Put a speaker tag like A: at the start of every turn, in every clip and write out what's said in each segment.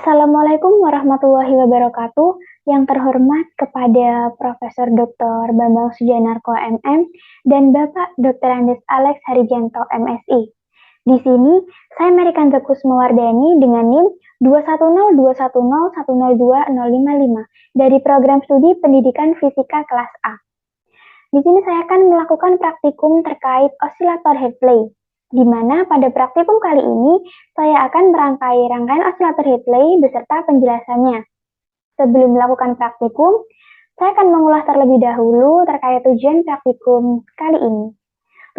A: Assalamualaikum warahmatullahi wabarakatuh. Yang terhormat kepada Profesor Dr. Bambang Sujanarko MM dan Bapak Dr. Andes Alex Harijanto MSI. Di sini saya Merikan Tekus Mewardani dengan NIM 21021010255 dari program studi Pendidikan Fisika kelas A. Di sini saya akan melakukan praktikum terkait osilator Hadley, di mana pada praktikum kali ini saya akan merangkai rangkaian osilator Hadley beserta penjelasannya. Sebelum melakukan praktikum, saya akan mengulas terlebih dahulu terkait tujuan praktikum kali ini.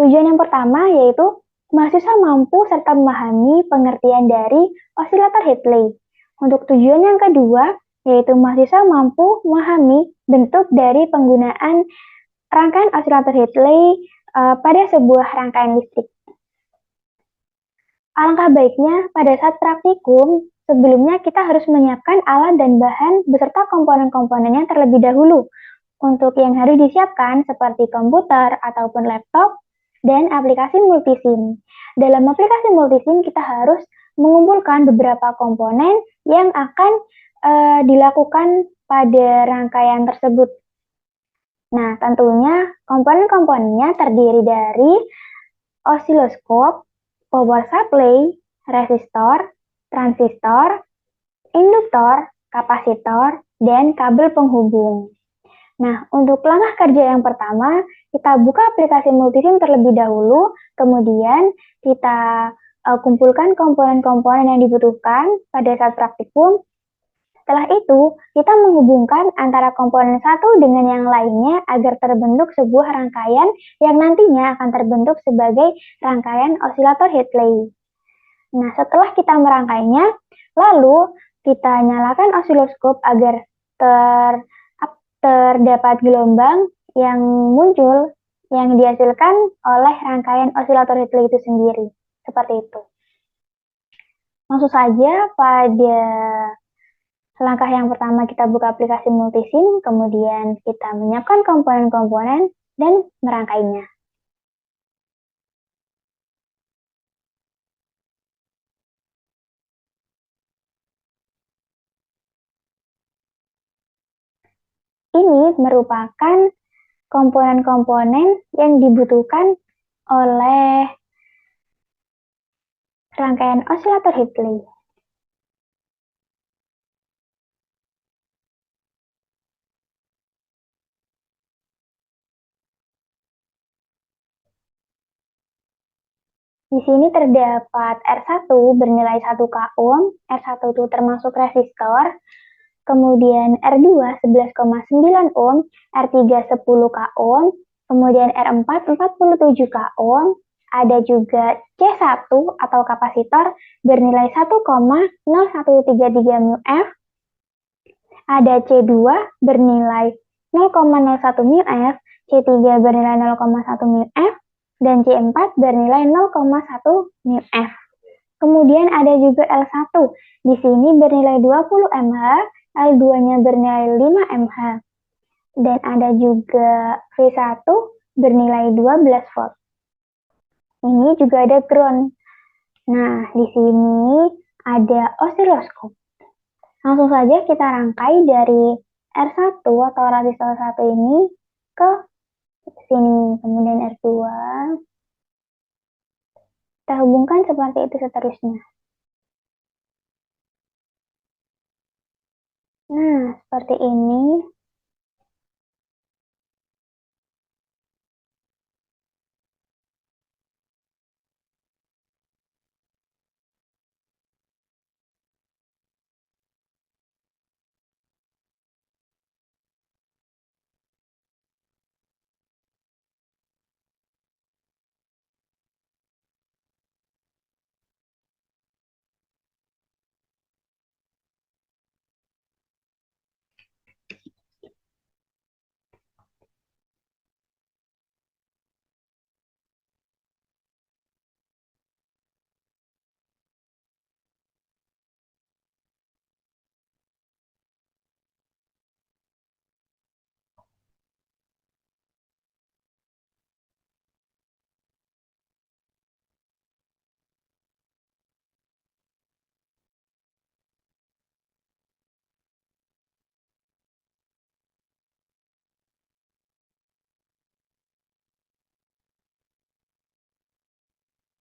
A: Tujuan yang pertama yaitu mahasiswa mampu serta memahami pengertian dari osilator Hadley. Untuk tujuan yang kedua, yaitu mahasiswa mampu memahami bentuk dari penggunaan rangkaian osilator Hadley pada sebuah rangkaian listrik. Alangkah baiknya pada saat praktikum, sebelumnya kita harus menyiapkan alat dan bahan beserta komponen-komponennya terlebih dahulu. Untuk yang harus disiapkan seperti komputer ataupun laptop dan aplikasi multisim. Dalam aplikasi multisim kita harus mengumpulkan beberapa komponen yang akan dilakukan pada rangkaian tersebut. Nah, tentunya komponen-komponennya terdiri dari osiloskop, power supply, resistor, transistor, induktor, kapasitor, dan kabel penghubung. Nah, untuk langkah kerja yang pertama, kita buka aplikasi multisim terlebih dahulu, kemudian kita kumpulkan komponen-komponen yang dibutuhkan pada saat praktikum. Setelah itu, kita menghubungkan antara komponen satu dengan yang lainnya agar terbentuk sebuah rangkaian yang nantinya akan terbentuk sebagai rangkaian osilator Hadley. Nah, setelah kita merangkainya, lalu kita nyalakan osiloskop agar terdapat gelombang yang muncul yang dihasilkan oleh rangkaian osilator Hadley itu sendiri. Seperti itu. Langsung saja pada langkah yang pertama kita buka aplikasi multisim, kemudian kita menyiapkan komponen-komponen dan merangkainya. Ini merupakan komponen-komponen yang dibutuhkan oleh rangkaian osilator Hadley. Di sini terdapat R1 bernilai 1 K ohm, R1 itu termasuk resistor, kemudian R2 11,9 ohm, R3 10 K ohm, kemudian R4 47 K ohm, ada juga C1 atau kapasitor bernilai 1,0133 μF, ada C2 bernilai 0,01 μF, C3 bernilai 0,1 μF, dan C4 bernilai 0,1 μF. Kemudian ada juga L1, di sini bernilai 20 mH, L2-nya bernilai 5 mH. Dan ada juga V1 bernilai 12 volt. Ini juga ada ground. Nah, di sini ada osiloskop. Langsung saja kita rangkai dari R1 atau resistor 1 ini ke sini, kemudian R2. Kita hubungkan seperti itu seterusnya. Nah, seperti ini.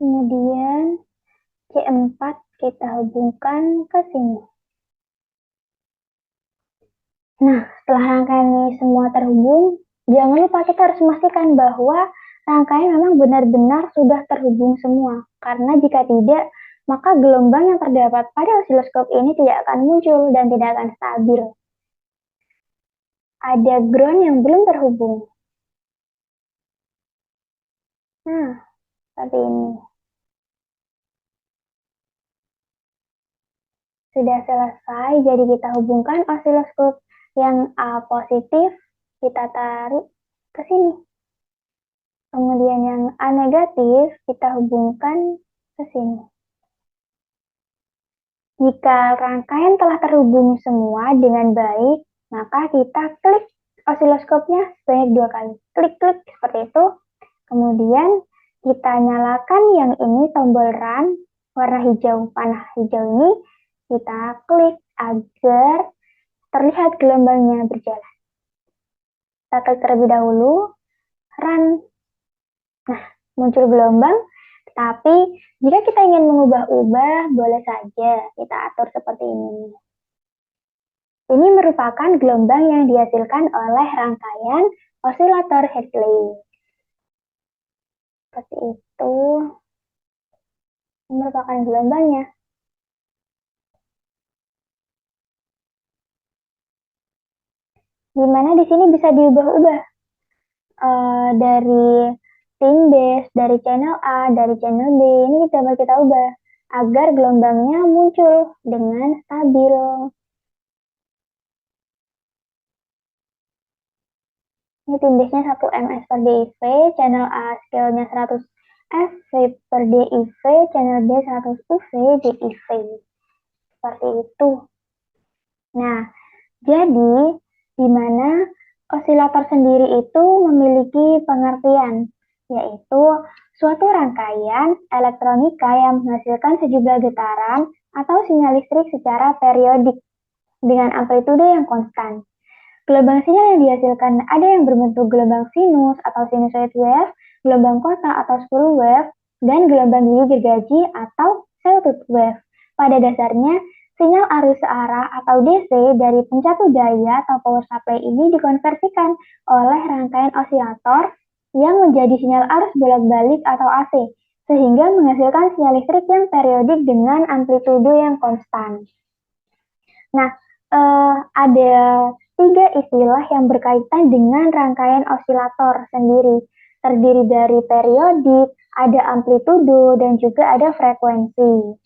A: Kemudian C4 kita hubungkan ke sini. Nah, setelah rangkaian ini semua terhubung, jangan lupa kita harus memastikan bahwa rangkaian memang benar-benar sudah terhubung semua. Karena jika tidak, maka gelombang yang terdapat pada osiloskop ini tidak akan muncul dan tidak akan stabil. Ada ground yang belum terhubung. Nah, seperti ini. Sudah selesai, jadi kita hubungkan osiloskop yang A positif, kita tarik ke sini. Kemudian yang A negatif, kita hubungkan ke sini. Jika rangkaian telah terhubung semua dengan baik, maka kita klik osiloskopnya sebanyak 2 kali. Klik-klik seperti itu. Kemudian kita nyalakan yang ini tombol run, warna hijau, panah hijau ini. Kita klik agar terlihat gelombangnya berjalan. Kita klik terlebih dahulu, run. Nah, muncul gelombang, tapi jika kita ingin mengubah-ubah, boleh saja kita atur seperti ini. Ini merupakan gelombang yang dihasilkan oleh rangkaian osilator Hartley. Seperti itu, ini merupakan gelombangnya. Dimana di sini bisa diubah-ubah dari tim base, dari channel A, dari channel B, ini coba kita ubah agar gelombangnya muncul dengan stabil. Ini tim base-nya 1 ms per DIV, channel A scale-nya 100 FV per DIV, channel B 100 UV DIV. Seperti itu. Nah, jadi di mana osilator sendiri itu memiliki pengertian, yaitu suatu rangkaian elektronika yang menghasilkan sejumlah getaran atau sinyal listrik secara periodik dengan amplitude yang konstan. Gelombang sinyal yang dihasilkan ada yang berbentuk gelombang sinus atau sinusoid wave, gelombang kotak atau spool wave, dan gelombang gigi gergaji atau sawtooth wave. Pada dasarnya, sinyal arus searah atau DC dari pencatu daya atau power supply ini dikonversikan oleh rangkaian osilator yang menjadi sinyal arus bolak-balik atau AC, sehingga menghasilkan sinyal listrik yang periodik dengan amplitude yang konstan. Nah, ada 3 istilah yang berkaitan dengan rangkaian osilator sendiri. Terdiri dari periodik, ada amplitudo, dan juga ada frekuensi.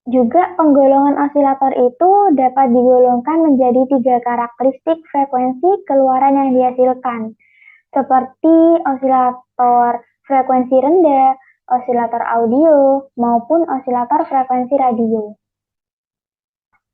A: Juga penggolongan osilator itu dapat digolongkan menjadi 3 karakteristik frekuensi keluaran yang dihasilkan, seperti osilator frekuensi rendah, osilator audio, maupun osilator frekuensi radio.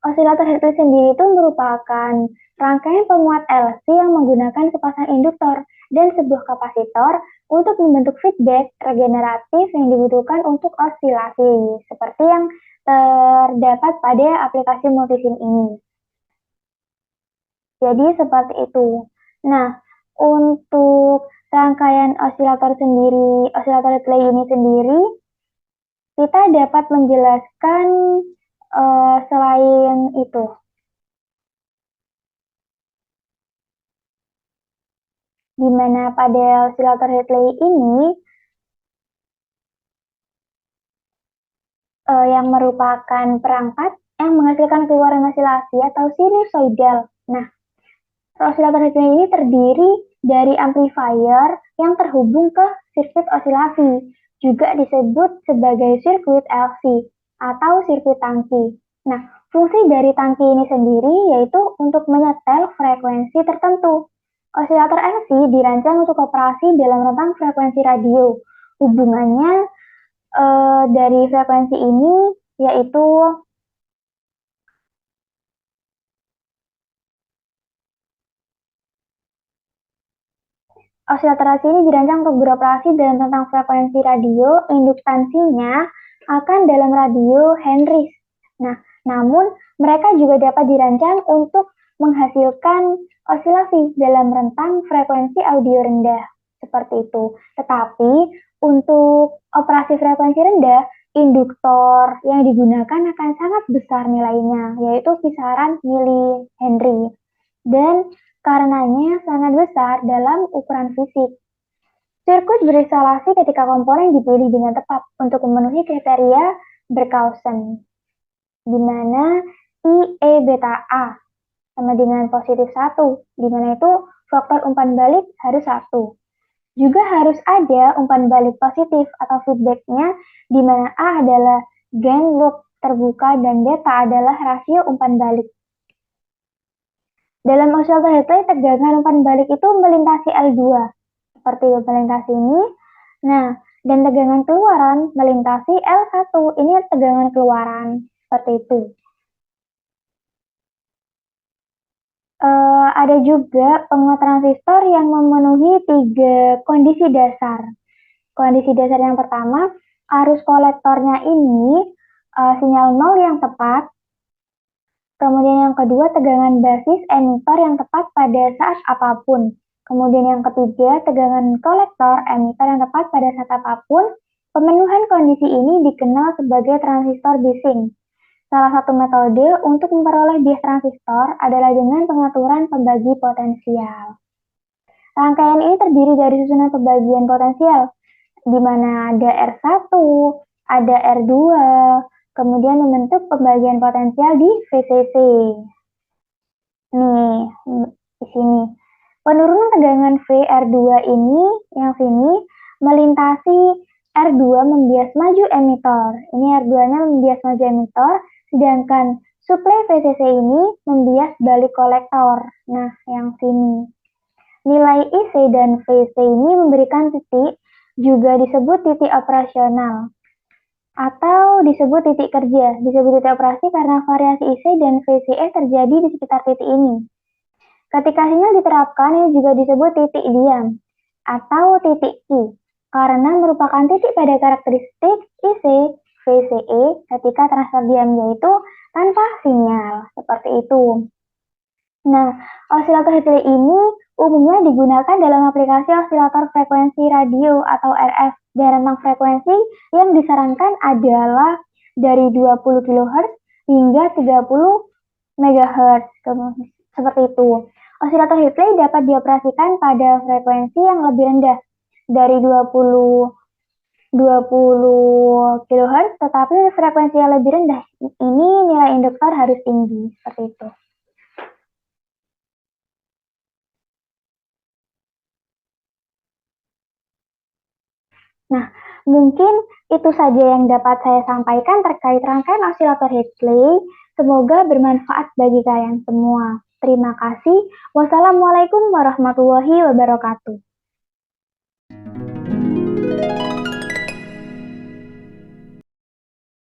A: Osilator Hartley sendiri itu merupakan rangkaian penguat LC yang menggunakan sepasang induktor dan sebuah kapasitor untuk membentuk feedback regeneratif yang dibutuhkan untuk osilasi, seperti yang terdapat pada aplikasi multisim ini. Jadi seperti itu. Nah, untuk rangkaian osilator sendiri, osilator Hartley ini sendiri, kita dapat menjelaskan selain itu. Di mana pada osilator Hartley ini yang merupakan perangkat yang menghasilkan keluaran osilasi atau sinusoidal. Nah, osilator Hartley ini terdiri dari amplifier yang terhubung ke sirkuit osilasi, juga disebut sebagai sirkuit LC atau sirkuit tangki. Nah, fungsi dari tangki ini sendiri yaitu untuk menyetel frekuensi tertentu. Osilator LC dirancang untuk operasi dalam rentang frekuensi radio. Hubungannya dari frekuensi ini yaitu osilator LC ini dirancang untuk beroperasi dalam rentang frekuensi radio, induktansinya akan dalam radio Henry. Nah, namun mereka juga dapat dirancang untuk menghasilkan osilasi dalam rentang frekuensi audio rendah. seperti itu. Tetapi untuk operasi frekuensi rendah, induktor yang digunakan akan sangat besar nilainya, yaitu kisaran milihenry. Dan karenanya sangat besar dalam ukuran fisik. Sirkuit berisolasi ketika komponen dipilih dengan tepat untuk memenuhi kriteria Barkhausen, di mana IE beta A sama dengan positif 1, di mana itu faktor umpan balik harus 1. Juga harus ada umpan balik positif atau feedbacknya, di mana A adalah gain loop terbuka dan beta adalah rasio umpan balik. Dalam oscillator Hartley, tegangan umpan balik itu melintasi L2, seperti melintasi ini. Nah, dan tegangan keluaran melintasi L1, ini tegangan keluaran, seperti itu. Ada juga penguat transistor yang memenuhi 3 kondisi dasar. Kondisi dasar yang pertama, arus kolektornya ini sinyal 0 yang tepat. Kemudian yang kedua, tegangan basis emitor yang tepat pada saat apapun. Kemudian yang ketiga, tegangan kolektor emitor yang tepat pada saat apapun. Pemenuhan kondisi ini dikenal sebagai transistor biasing. Salah satu metode untuk memperoleh bias transistor adalah dengan pengaturan pembagi potensial. Rangkaian ini terdiri dari susunan pembagian potensial, di mana ada R1, ada R2, kemudian membentuk pembagian potensial di VCC. Nih, di sini. Penurunan tegangan VR2 ini, yang sini, melintasi R2 membias maju emitor. Ini R2-nya membias maju emitor, sedangkan suplai VCC ini membias balik kolektor. Nah, yang sini. Nilai IC dan VC ini memberikan titik, juga disebut titik operasional, atau disebut titik kerja. Disebut titik operasi karena variasi IC dan VCE terjadi di sekitar titik ini. Ketika sinyal diterapkan, ini juga disebut titik diam atau titik Q, karena merupakan titik pada karakteristik IC VCE ketika transfer diam, yaitu tanpa sinyal, seperti itu. Nah, osilator Hartley ini umumnya digunakan dalam aplikasi osilator frekuensi radio atau RF, dan rentang frekuensi yang disarankan adalah dari 20 kHz hingga 30 MHz, seperti itu. Osilator Hartley dapat dioperasikan pada frekuensi yang lebih rendah dari 20 kHz, tetapi frekuensi yang lebih rendah ini nilai induktor harus tinggi, seperti itu. Nah, mungkin itu saja yang dapat saya sampaikan terkait rangkaian osilator Hartley. Semoga bermanfaat bagi kalian semua. Terima kasih. Wassalamualaikum warahmatullahi wabarakatuh.